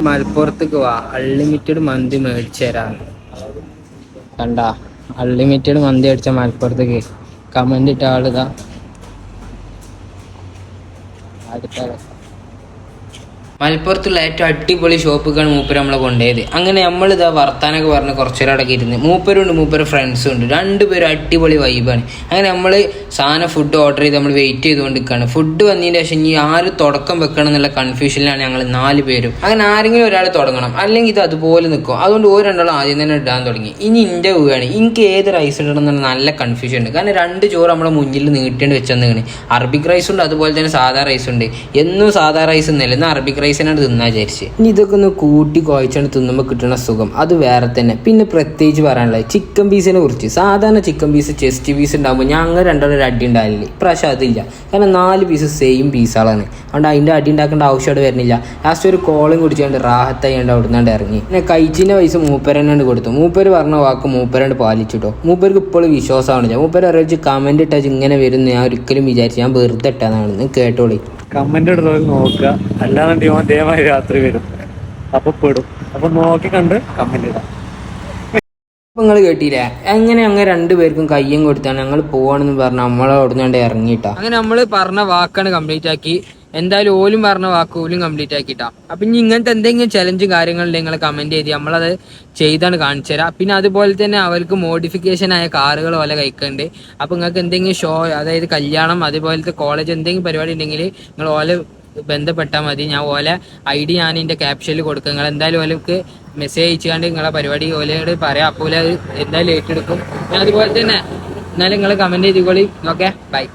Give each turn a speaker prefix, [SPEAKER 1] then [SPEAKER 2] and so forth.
[SPEAKER 1] മലപ്പുറത്തേക്ക് വാ, അൺലിമിറ്റഡ് മന്തി മേടിച്ചു തരാം. കണ്ട, അൺലിമിറ്റഡ് മന്തി അടിച്ച മലപ്പുറത്തേക്ക് കമന്റ് ഇട്ട ആളിതാ. മലപ്പുറത്തുള്ള ഏറ്റവും അടിപൊളി ഷോപ്പുക്കാണ് മൂപ്പര് നമ്മളെ കൊണ്ടുപോയത്. അങ്ങനെ നമ്മളിതാ വർത്താനൊക്കെ പറഞ്ഞ് കുറച്ചേരടക്കെ ഇരുന്ന് മൂപ്പരുണ്ട്, മൂപ്പര് ഫ്രണ്ട്സും ഉണ്ട്, രണ്ടുപേരും അടിപൊളി വൈബാണ്. അങ്ങനെ നമ്മൾ സാധനം ഫുഡ് ഓർഡർ ചെയ്ത് നമ്മൾ വെയിറ്റ് ചെയ്തുകൊണ്ട് നിൽക്കുകയാണ്. ഫുഡ് വന്നതിന് ശേഷം ഇനി ആര് തുടക്കം വെക്കണം എന്നുള്ള കൺഫ്യൂഷനിലാണ് ഞങ്ങൾ 4 പേരും. അങ്ങനെ ആരെങ്കിലും ഒരാൾ തുടങ്ങണം, അല്ലെങ്കിൽ ഇത് അതുപോലെ നിൽക്കും. അതുകൊണ്ട് രണ്ടാളും ആദ്യം തന്നെ ഇടാൻ തുടങ്ങി. ഇനി എൻ്റെ പോവുകയാണ്, എനിക്ക് ഏത് റൈസ് ഇടണം എന്നുള്ള നല്ല കൺഫ്യൂഷൻ ഉണ്ട്. കാരണം 2 ചോറ് നമ്മളെ മുന്നിൽ നീട്ടേണ്ടി വെച്ചെന്നാണ്. അറബിക് റൈസ് ഉണ്ട്, അതുപോലെ തന്നെ സാധാ റൈസ് ഉണ്ട്. എന്നും സാധാ റൈസ് ഒന്നല്ല, എന്നാൽ അറബിക് റൈസിനാണ് തിന്നാ വിചാരിച്ച്. ഇനി ഇതൊക്കെ ഒന്ന് കൂട്ടി കുഴച്ചാണ് തിന്നുമ്പോൾ കിട്ടുന്ന സുഖം അത് വേറെ തന്നെ. പിന്നെ പ്രത്യേകിച്ച് പറയാനുള്ളത് ചിക്കൻ പീസിനെ കുറിച്ച്. സാധാരണ ചിക്കൻ പീസ് ചെസ്റ്റ് പീസ് ഉണ്ടാകുമ്പോൾ ഞങ്ങൾ രണ്ടാളും ഒരു അടി ഉണ്ടാവില്ല. ഇപ്രാവശ്യം അതില്ല. കാരണം 4 പീസ് സെയിം പീസുകളാണ്. അതുകൊണ്ട് അതിൻ്റെ അടി ഉണ്ടാക്കേണ്ട ആവശ്യമായിട്ട് വരുന്നില്ല. ലാസ്റ്റ് ഒരു കോളം കുടിച്ചുകൊണ്ട് റാഹത്തായിണ്ട് അവിടെ നിന്നാണ്ട് ഇറങ്ങി. പിന്നെ കഴിച്ചിൻ്റെ പൈസ മൂപ്പരന്നാണ്ട് കൊടുത്തു. മൂപ്പര് പറഞ്ഞ വാക്ക് മൂപ്പരാണ്ട് പാലിച്ചിട്ടോ. മൂപ്പർക്ക് ഇപ്പോഴും വിശ്വാസമാണ്. മൂപ്പര് അറിയിച്ച് കമന്റ് ഇട്ടാൽ ഇങ്ങനെ വരും ഞാൻ ഒരിക്കലും വിചാരിച്ചു. ഞാൻ വെറുതെ ഇട്ടാന്നാണ്. കേട്ടോളി.
[SPEAKER 2] കമന്റ് ഇടുന്നത് നോക്കുക, അല്ലാതെ ദേവമായി രാത്രി വരും, അപ്പൊ പെടും. അപ്പൊ നോക്കി കണ്ട് കമന്റ് ഇടാം.
[SPEAKER 1] നിങ്ങൾ കേട്ടില്ലേ, അങ്ങനെ 2 പേർക്കും കയ്യും കൊടുത്താണ് ഞങ്ങൾ പോവാണെന്ന് പറഞ്ഞ നമ്മളെ അവിടുന്ന് ഇറങ്ങിയിട്ടാ. അങ്ങനെ നമ്മൾ പറഞ്ഞ വാക്കാണ് കംപ്ലീറ്റ് ആക്കി. എന്തായാലും ഓലും പറഞ്ഞ വാക്ക് ഓലും കംപ്ലീറ്റ് ആക്കിയിട്ടാ. അപ്പൊ ഇനി ഇങ്ങനത്തെ എന്തെങ്കിലും ചലഞ്ചും കാര്യങ്ങളുണ്ടെങ്കിൽ നിങ്ങൾ കമന്റ് ചെയ്ത് നമ്മളത് ചെയ്താണ് കാണിച്ചു തരാം. പിന്നെ അതുപോലെ തന്നെ അവർക്ക് മോഡിഫിക്കേഷൻ ആയ കാറുകൾ പോലെ കഴിക്കുന്നുണ്ട്. അപ്പൊ നിങ്ങൾക്ക് എന്തെങ്കിലും ഷോ, അതായത് കല്യാണം, അതുപോലത്തെ കോളേജ് എന്തെങ്കിലും പരിപാടി ഉണ്ടെങ്കിൽ നിങ്ങൾ ഓലെ ബന്ധപ്പെട്ടാൽ മതി. ഞാൻ ഓലെ ID ഞാൻ എൻ്റെ ക്യാപ്ഷനിൽ കൊടുക്കുക. നിങ്ങൾ എന്തായാലും ഓലക്ക് മെസ്സേജ് അയച്ചുകൊണ്ട് നിങ്ങളെ പരിപാടി ഓലോട് പറയാം. അപ്പോൾ എന്തായാലും ഏറ്റെടുക്കും. അതുപോലെ തന്നെ എന്നാലും നിങ്ങൾ കമന്റ് ചെയ്തോളി. Okay, by.